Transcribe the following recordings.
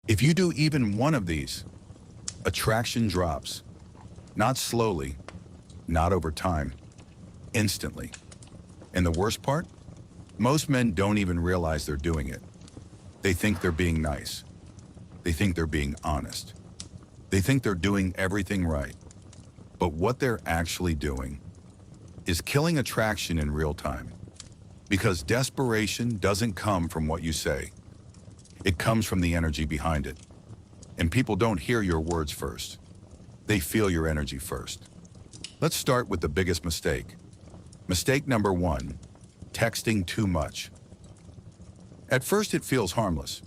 If you do even one of these, attraction drops. Not slowly, not over time, instantly. And the worst part? Most men don't even realize they're doing it. They think they're being nice. They think they're being honest. They think they're doing everything right. But what they're actually doing is killing attraction in real time. Because desperation doesn't come from what you say. It comes from the energy behind it. And people don't hear your words first. They feel your energy first. Let's start with the biggest mistake. Mistake number 1, texting too much. At first it feels harmless.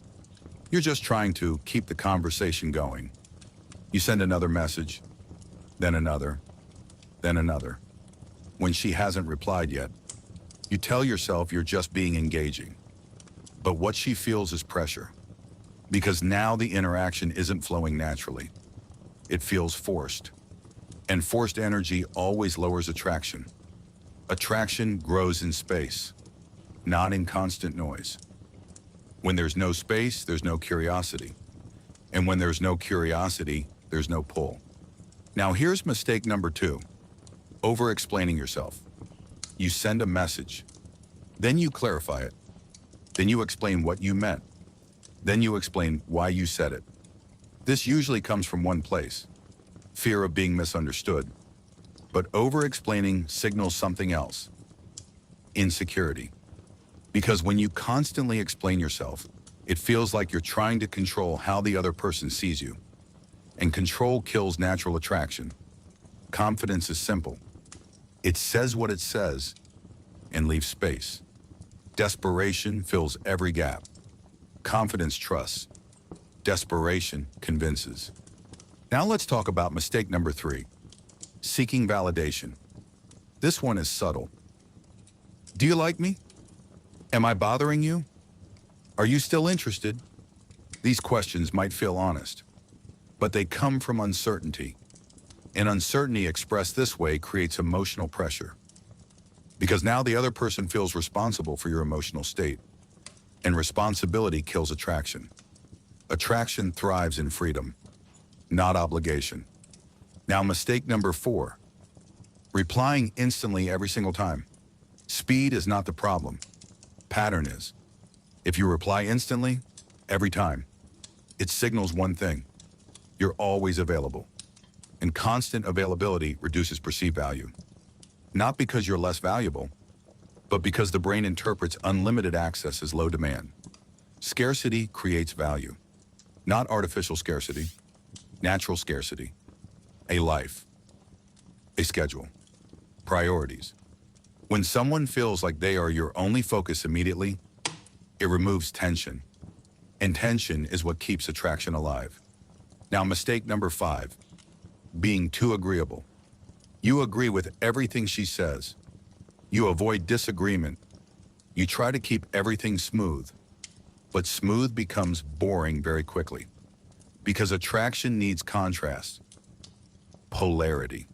You're just trying to keep the conversation going. You send another message, then another, then another. When she hasn't replied yet, you tell yourself you're just being engaging. But what she feels is pressure. Because now the interaction isn't flowing naturally. It feels forced. And forced energy always lowers attraction. Attraction grows in space, not in constant noise. When there's no space, there's no curiosity. And when there's no curiosity, there's no pull. Now here's mistake number 2, over-explaining yourself. You send a message, then you clarify it, then you explain what you meant, then you explain why you said it. This usually comes from one place, fear of being misunderstood. But over-explaining signals something else, insecurity. Because when you constantly explain yourself, it feels like you're trying to control how the other person sees you. And control kills natural attraction. Confidence is simple. It says what it says and leaves space. Desperation fills every gap. Confidence trusts. Desperation convinces. Now let's talk about mistake number 3, seeking validation. This one is subtle. Do you like me? Am I bothering you? Are you still interested? These questions might feel honest, but they come from uncertainty. And uncertainty expressed this way creates emotional pressure. Because now the other person feels responsible for your emotional state. And responsibility kills attraction. Attraction thrives in freedom, not obligation. Now mistake number 4, replying instantly every single time. Speed is not the problem. Pattern is. If you reply instantly, every time, it signals one thing. You're always available. And constant availability reduces perceived value. Not because you're less valuable, but because the brain interprets unlimited access as low demand. Scarcity creates value. Not artificial scarcity, natural scarcity. A life, a schedule, priorities. When someone feels like they are your only focus immediately, it removes tension. And tension is what keeps attraction alive. Now, mistake number 5, being too agreeable. You agree with everything she says. You avoid disagreement. You try to keep everything smooth. But smooth becomes boring very quickly. Because attraction needs contrast. Polarity.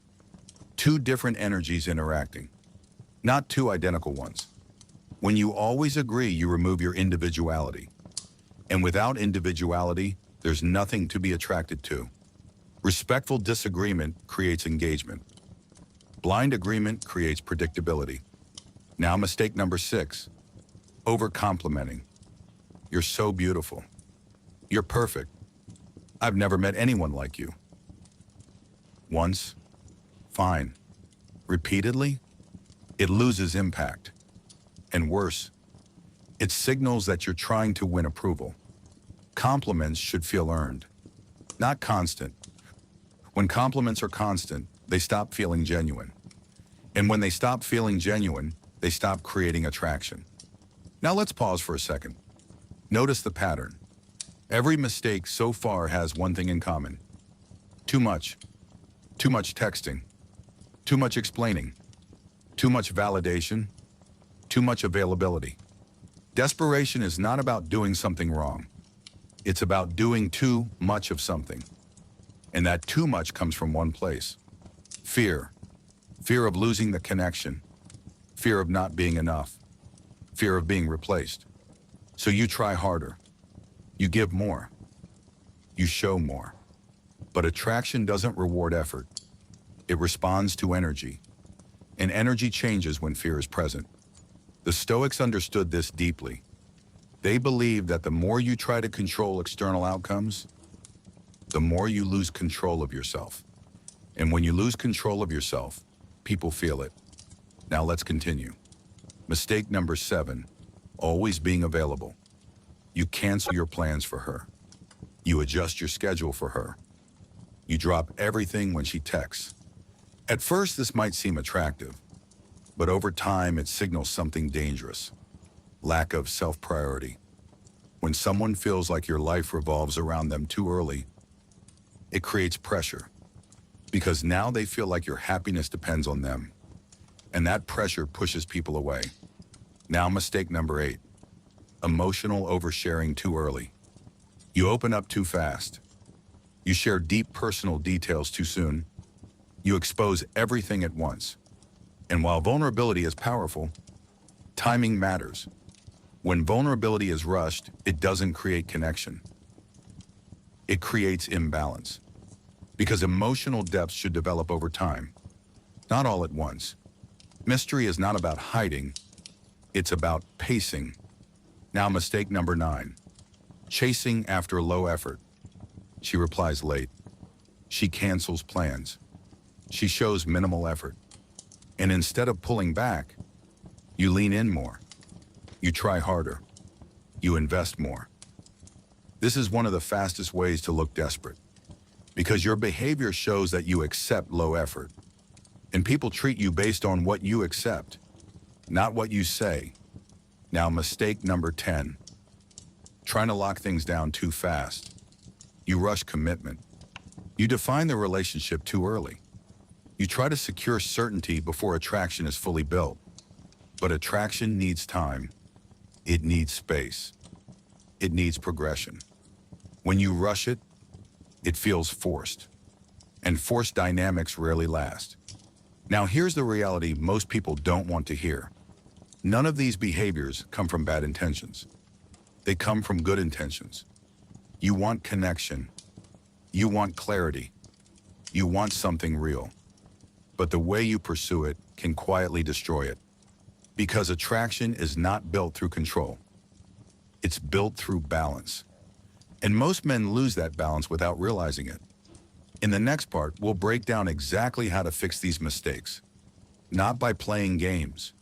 2 different energies interacting. Not 2 identical ones. When you always agree, you remove your individuality. And without individuality, there's nothing to be attracted to. Respectful disagreement creates engagement. Blind agreement creates predictability. Now mistake number 6, over-complimenting. You're so beautiful. You're perfect. I've never met anyone like you. Once, fine. Repeatedly, it loses impact. And worse, it signals that you're trying to win approval. Compliments should feel earned, not constant. When compliments are constant, they stop feeling genuine. And when they stop feeling genuine, they stop creating attraction. Now let's pause for a second. Notice the pattern. Every mistake so far has one thing in common. Too much. Too much texting. Too much explaining. Too much validation. Too much availability. Desperation is not about doing something wrong. It's about doing too much of something. And that too much comes from one place. Fear. Fear of losing the connection. Fear of not being enough. Fear of being replaced. So you try harder. You give more. You show more. But attraction doesn't reward effort. It responds to energy. And energy changes when fear is present. The Stoics understood this deeply. They believed that the more you try to control external outcomes, the more you lose control of yourself. And when you lose control of yourself, people feel it. Now let's continue. Mistake number 7, always being available. You cancel your plans for her. You adjust your schedule for her. You drop everything when she texts. At first, this might seem attractive, but over time, it signals something dangerous. Lack of self-priority. When someone feels like your life revolves around them too early, it creates pressure, because now they feel like your happiness depends on them, and that pressure pushes people away. Now, mistake number 8, emotional oversharing too early. You open up too fast. You share deep personal details too soon. You expose everything at once. And while vulnerability is powerful, timing matters. When vulnerability is rushed, it doesn't create connection. It creates imbalance. Because emotional depth should develop over time, not all at once. Mystery is not about hiding, it's about pacing. Now, mistake number 9, chasing after low effort. She replies late. She cancels plans. She shows minimal effort. And instead of pulling back, you lean in more. You try harder. You invest more. This is one of the fastest ways to look desperate, because your behavior shows that you accept low effort. And people treat you based on what you accept, not what you say. Now, mistake number 10, trying to lock things down too fast. You rush commitment. You define the relationship too early. You try to secure certainty before attraction is fully built. But attraction needs time. It needs space. It needs progression. When you rush it, it feels forced. And forced dynamics rarely last. Now, here's the reality most people don't want to hear. None of these behaviors come from bad intentions. They come from good intentions. You want connection. You want clarity. You want something real. But the way you pursue it can quietly destroy it. Because attraction is not built through control. It's built through balance. And most men lose that balance without realizing it. In the next part, we'll break down exactly how to fix these mistakes. Not by playing games,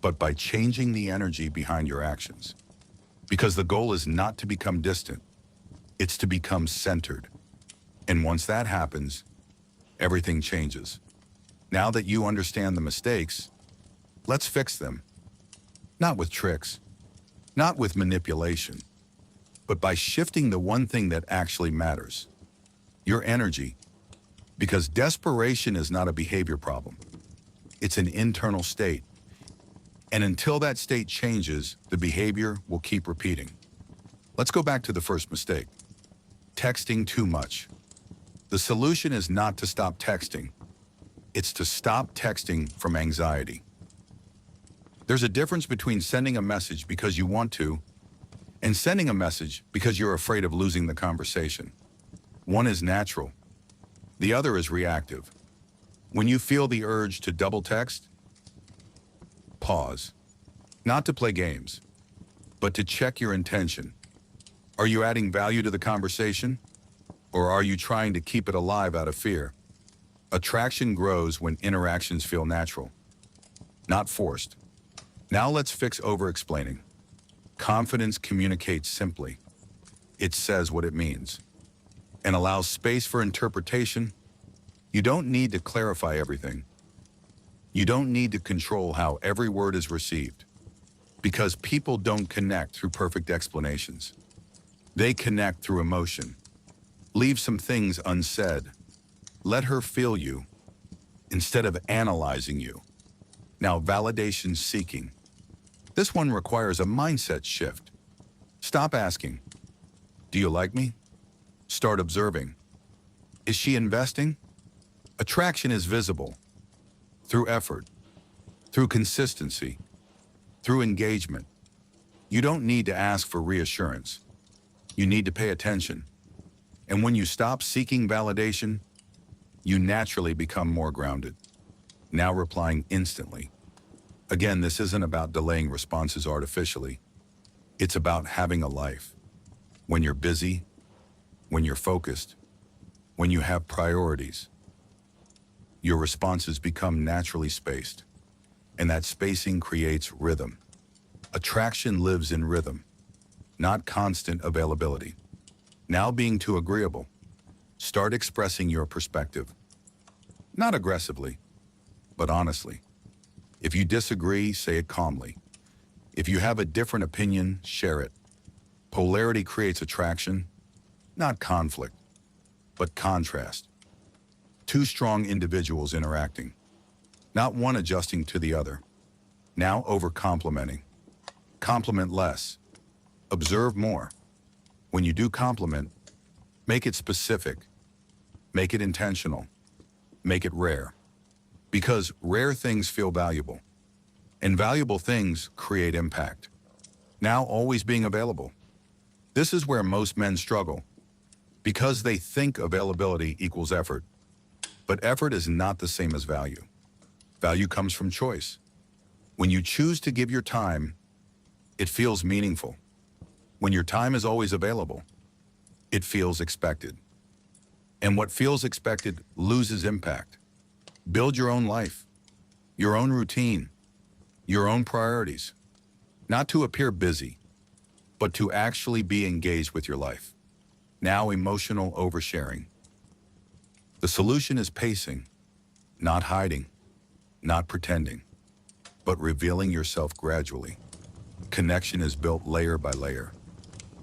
but by changing the energy behind your actions. Because the goal is not to become distant. It's to become centered. And once that happens, everything changes. Now that you understand the mistakes, let's fix them. Not with tricks, not with manipulation, but by shifting the one thing that actually matters, your energy. Because desperation is not a behavior problem. It's an internal state. And until that state changes, the behavior will keep repeating. Let's go back to the first mistake. Texting too much. The solution is not to stop texting. It's to stop texting from anxiety. There's a difference between sending a message because you want to and sending a message because you're afraid of losing the conversation. One is natural. The other is reactive. When you feel the urge to double text, pause. Not to play games, but to check your intention. Are you adding value to the conversation? Or are you trying to keep it alive out of fear? Attraction grows when interactions feel natural, not forced. Now let's fix over-explaining. Confidence communicates simply. It says what it means and allows space for interpretation. You don't need to clarify everything. You don't need to control how every word is received, because people don't connect through perfect explanations. They connect through emotion. Leave some things unsaid. Let her feel you instead of analyzing you. Now, validation seeking. This one requires a mindset shift. Stop asking, "Do you like me?" Start observing. Is she investing? Attraction is visible through effort, through consistency, through engagement. You don't need to ask for reassurance. You need to pay attention. And when you stop seeking validation, you naturally become more grounded, now replying instantly. Again, this isn't about delaying responses artificially. It's about having a life. When you're busy, when you're focused, when you have priorities, your responses become naturally spaced. And that spacing creates rhythm. Attraction lives in rhythm, not constant availability. Now being too agreeable, start expressing your perspective. Not aggressively, but honestly. If you disagree, say it calmly. If you have a different opinion, share it. Polarity creates attraction, not conflict, but contrast. Two strong individuals interacting, not one adjusting to the other. Now over-complimenting. Compliment less. Observe more. When you do compliment, make it specific. Make it intentional. Make it rare. Because rare things feel valuable. And valuable things create impact. Now always being available. This is where most men struggle. Because they think availability equals effort. But effort is not the same as value. Value comes from choice. When you choose to give your time, it feels meaningful. When your time is always available, it feels expected. And what feels expected loses impact. Build your own life, your own routine, your own priorities. Not to appear busy, but to actually be engaged with your life. Now emotional oversharing. The solution is pacing, not hiding, not pretending, but revealing yourself gradually. Connection is built layer by layer,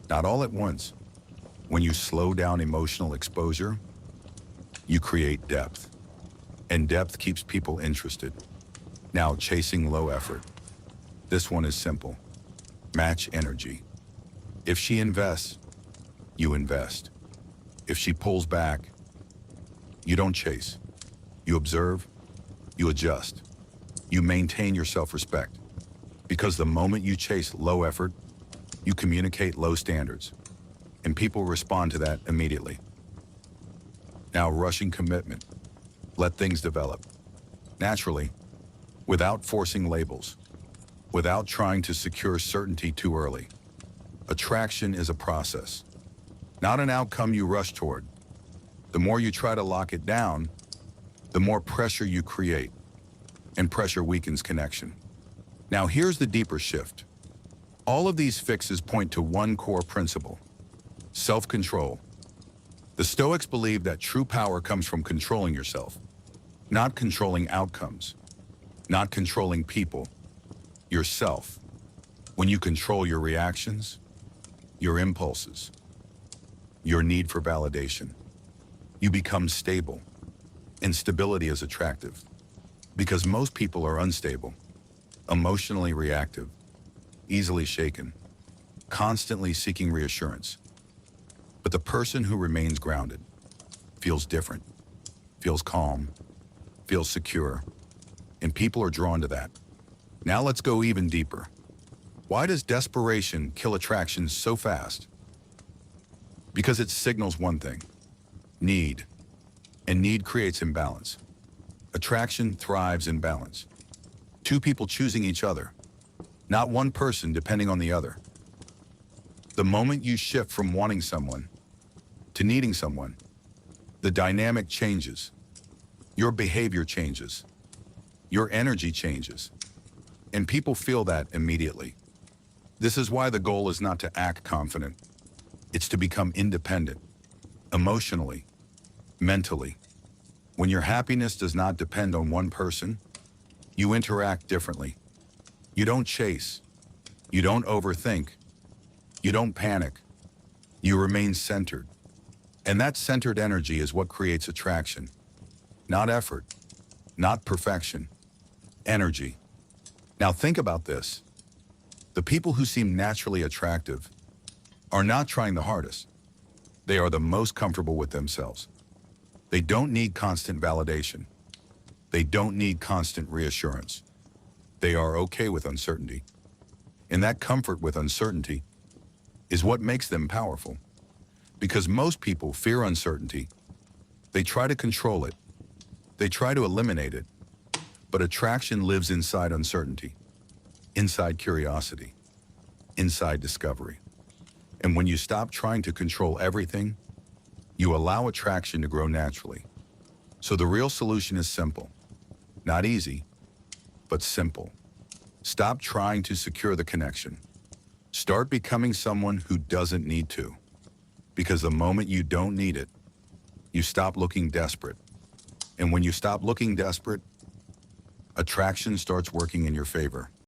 not all at once. When you slow down emotional exposure, you create depth. And depth keeps people interested. Now chasing low effort. This one is simple. Match energy. If she invests, you invest. If she pulls back, you don't chase. You observe, you adjust. You maintain your self-respect. Because the moment you chase low effort, you communicate low standards. And people respond to that immediately. Now rushing commitment. Let things develop. Naturally, without forcing labels. Without trying to secure certainty too early. Attraction is a process, not an outcome you rush toward. The more you try to lock it down, the more pressure you create, and pressure weakens connection. Now here's the deeper shift. All of these fixes point to one core principle: self-control. The Stoics believe that true power comes from controlling yourself, not controlling outcomes, not controlling people, yourself. When you control your reactions, your impulses, your need for validation, you become stable. And stability is attractive because most people are unstable, emotionally reactive, easily shaken, constantly seeking reassurance. But the person who remains grounded feels different, feels calm, feels secure, and people are drawn to that. Now let's go even deeper. Why does desperation kill attraction so fast? Because it signals one thing: need. And need creates imbalance. Attraction thrives in balance. Two people choosing each other, not one person depending on the other. The moment you shift from wanting someone to needing someone, the dynamic changes. Your behavior changes. Your energy changes. And people feel that immediately. This is why the goal is not to act confident. It's to become independent, emotionally, mentally. When your happiness does not depend on one person, you interact differently. You don't chase. You don't overthink. You don't panic. You remain centered. And that centered energy is what creates attraction. Not effort, not perfection, energy. Now think about this. The people who seem naturally attractive are not trying the hardest. They are the most comfortable with themselves. They don't need constant validation. They don't need constant reassurance. They are okay with uncertainty. And that comfort with uncertainty is what makes them powerful. Because most people fear uncertainty. They try to control it. They try to eliminate it. But attraction lives inside uncertainty, inside curiosity, inside discovery. And when you stop trying to control everything, you allow attraction to grow naturally. So the real solution is simple. Not easy, but simple. Stop trying to secure the connection. Start becoming someone who doesn't need to. Because the moment you don't need it, you stop looking desperate. And when you stop looking desperate, attraction starts working in your favor.